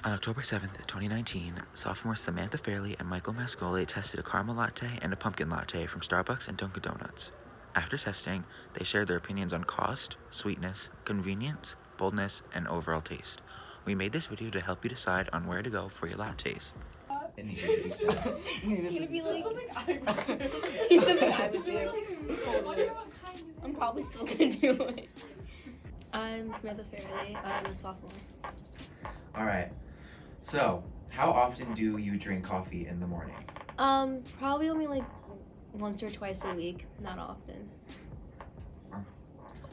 On October 7th, 2019, sophomores Samantha Fairley and Michael Mascoli tested a caramel latte and a pumpkin latte from Starbucks and Dunkin' Donuts. After testing, they shared their opinions on cost, sweetness, convenience, boldness, and overall taste. We made this video to help you decide on where to go for your lattes. It needed to be said. You're gonna be like, something I would do. it's something I would do. I'm probably still gonna do it. I'm Samantha Fairley. I'm a sophomore. Alright, so how often do you drink coffee in the morning? Probably only like once or twice a week, not often.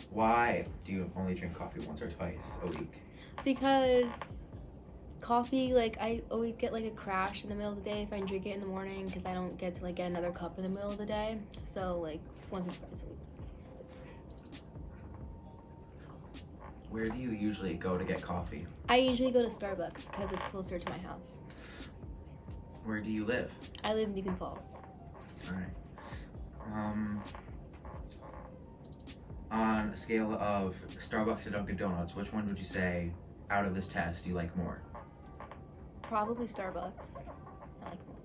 Why do you only drink coffee once or twice a week? Because coffee, like, I always get like a crash in the middle of the day if I drink it in the morning because I don't get to like get another cup in the middle of the day. So like once or twice a week. Where do you usually go to get coffee? I usually go to Starbucks because it's closer to my house. Where do you live? I live in Beacon Falls. Alright. On a scale of Starbucks to Dunkin' Donuts, which one would you say out of this test you like more? Probably Starbucks. I like more.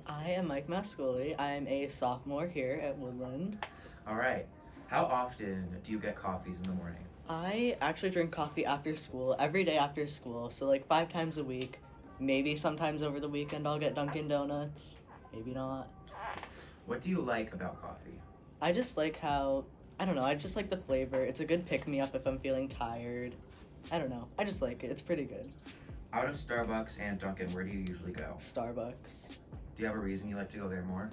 I am Mike Mascoli. I am a sophomore here at Woodland. Alright. How often do you get coffees in the morning? I actually drink coffee after school, every day after school, so like 5 times a week. Maybe sometimes over the weekend I'll get Dunkin' Donuts. Maybe not. What do you like about coffee? I just like how, I don't know, I just like the flavor. It's a good pick-me-up if I'm feeling tired. I don't know, I just like it. It's pretty good. Out of Starbucks and Dunkin', where do you usually go? Starbucks. Do you have a reason you like to go there more?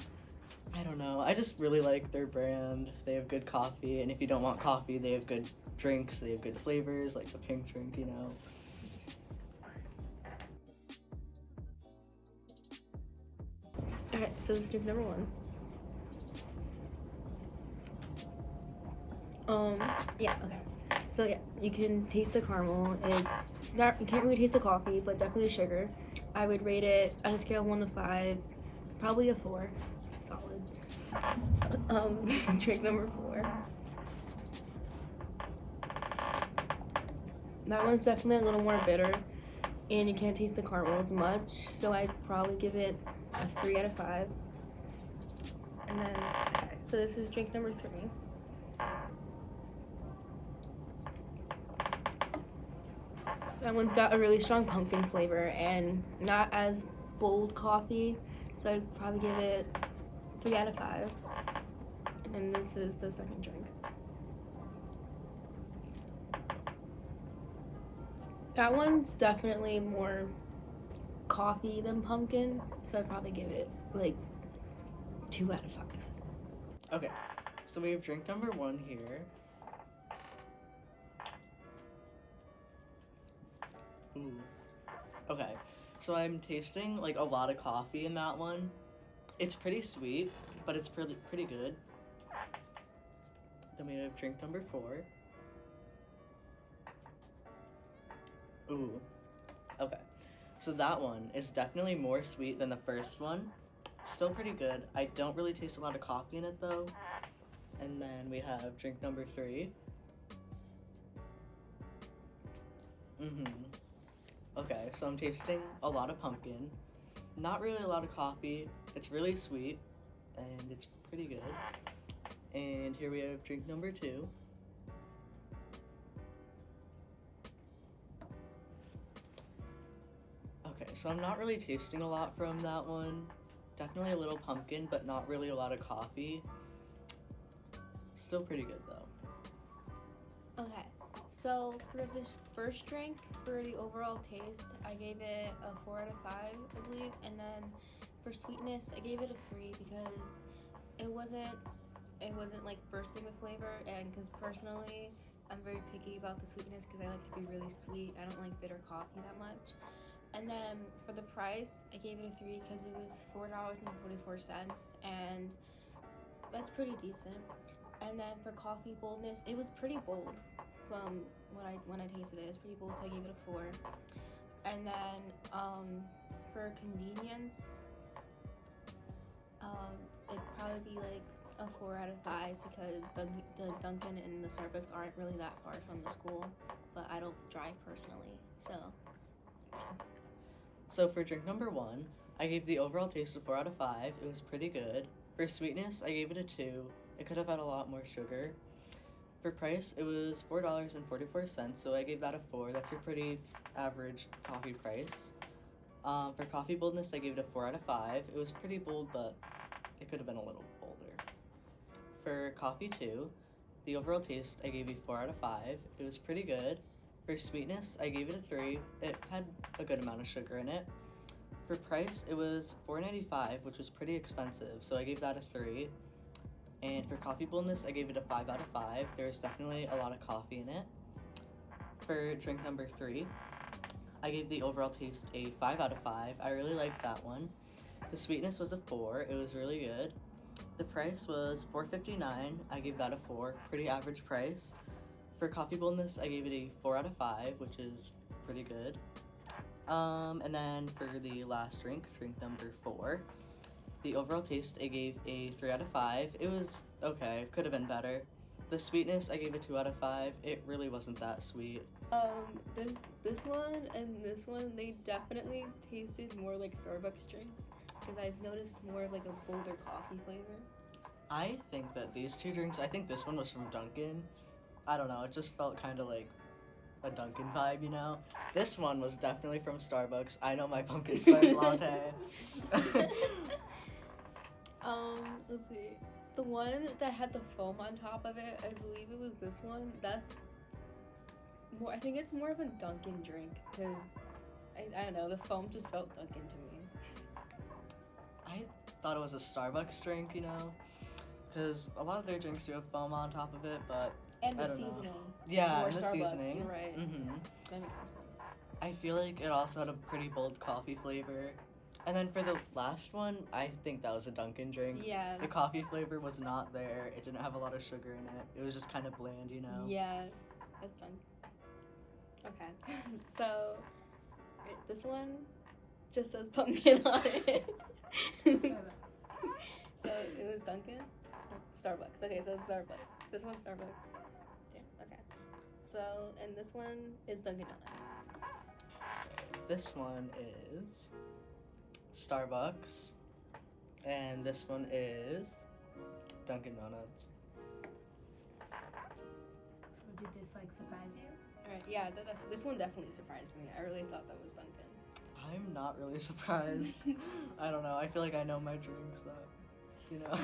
I don't know, I just really like their brand. They have good coffee, and if you don't want coffee, they have good drinks. They have good flavors, like the pink drink, you know. Alright, so this is drink number 1. Yeah, okay. So yeah, you can taste the caramel. You can't really taste the coffee, but definitely the sugar. I would rate it on a scale of 1 to 5, probably a 4. Solid. Drink number 4. That one's definitely a little more bitter, and you can't taste the caramel as much, so I'd probably give it a 3 out of 5. And then, okay, so this is drink number 3. That one's got a really strong pumpkin flavor and not as bold coffee, so I'd probably give it 3 out of 5. And this is the second drink. That one's definitely more coffee than pumpkin, so I'd probably give it like 2 out of 5. Okay, so we have drink number 1 here. Ooh. Okay, so I'm tasting like a lot of coffee in that one. It's pretty sweet, but it's pretty good. Then we have drink number 4. Ooh. Okay, so that one is definitely more sweet than the first one. Still pretty good. I don't really taste a lot of coffee in it though. And then we have drink number 3. Okay, so I'm tasting a lot of pumpkin. Not really a lot of coffee. It's really sweet, and it's pretty good. And here we have drink number 2. Okay, so I'm not really tasting a lot from that one. Definitely a little pumpkin, but not really a lot of coffee. Still pretty good though. Okay, so for this first drink, for the overall taste, I gave it a 4 out of 5, I believe. And then for sweetness, I gave it a 3 because it wasn't like bursting with flavor, and because personally, I'm very picky about the sweetness because I like to be really sweet. I don't like bitter coffee that much. And then for the price, I gave it a 3 because it was $4.44, and that's pretty decent. And then for coffee boldness, it was pretty bold from when I tasted it. It's pretty bold, so I gave it a 4. And then for convenience, it'd probably be like a 4 out of 5 because the Dunkin' and the Starbucks aren't really that far from the school, but I don't drive personally, so. So for drink number 1, I gave the overall taste a 4 out of 5. It was pretty good. For sweetness, I gave it a 2. It could have had a lot more sugar. For price, it was $4.44, so I gave that a 4. That's a pretty average coffee price. For coffee boldness, I gave it a 4 out of 5. It was pretty bold, but it could have been a little bolder. For coffee 2, the overall taste, I gave a 4 out of 5. It was pretty good. For sweetness, I gave it a 3. It had a good amount of sugar in it. For price, it was $4.95, which was pretty expensive, so I gave that a 3. And for coffee boldness, I gave it a 5 out of 5. There was definitely a lot of coffee in it. For drink number 3, I gave the overall taste a 5 out of 5. I really liked that one. The sweetness was a 4. It was really good. The price was $4.59. I gave that a 4. Pretty average price. For coffee boldness, I gave it a 4 out of 5, which is pretty good. And then for the last drink number 4, the overall taste, I gave a 3 out of 5. It was okay, could have been better. The sweetness, I gave a 2 out of 5. It really wasn't that sweet. This one and this one, they definitely tasted more like Starbucks drinks because I've noticed more of like a bolder coffee flavor. I think that these two drinks, I think this one was from Dunkin'. I don't know, it just felt kind of like a Dunkin' vibe, you know? This one was definitely from Starbucks. I know my pumpkin spice latte. Let's see. The one that had the foam on top of it, I believe it was this one. That's more, I think it's more of a Dunkin' drink because I don't know, the foam just felt Dunkin' to me. I thought it was a Starbucks drink, you know? Because a lot of their drinks do have foam on top of it, but And the I don't seasoning. know. Yeah, More and the Starbucks, seasoning. you're right. Mm-hmm. That makes more sense. I feel like it also had a pretty bold coffee flavor. And then for the last one, I think that was a Dunkin' drink. Yeah. The coffee flavor was not there. It didn't have a lot of sugar in it. It was just kind of bland, you know? Yeah. That's fun. Okay. So, right, this one just says pumpkin on it. Starbucks. So it was Dunkin'? Starbucks. Okay, so it's Starbucks. This one's Starbucks. Yeah, okay. So, and this one is Dunkin' Donuts. This one is Starbucks. And this one is Dunkin' Donuts. So did this like surprise you? Alright, yeah, this one definitely surprised me. I really thought that was Dunkin'. I'm not really surprised. I don't know. I feel like I know my drinks, though. You know?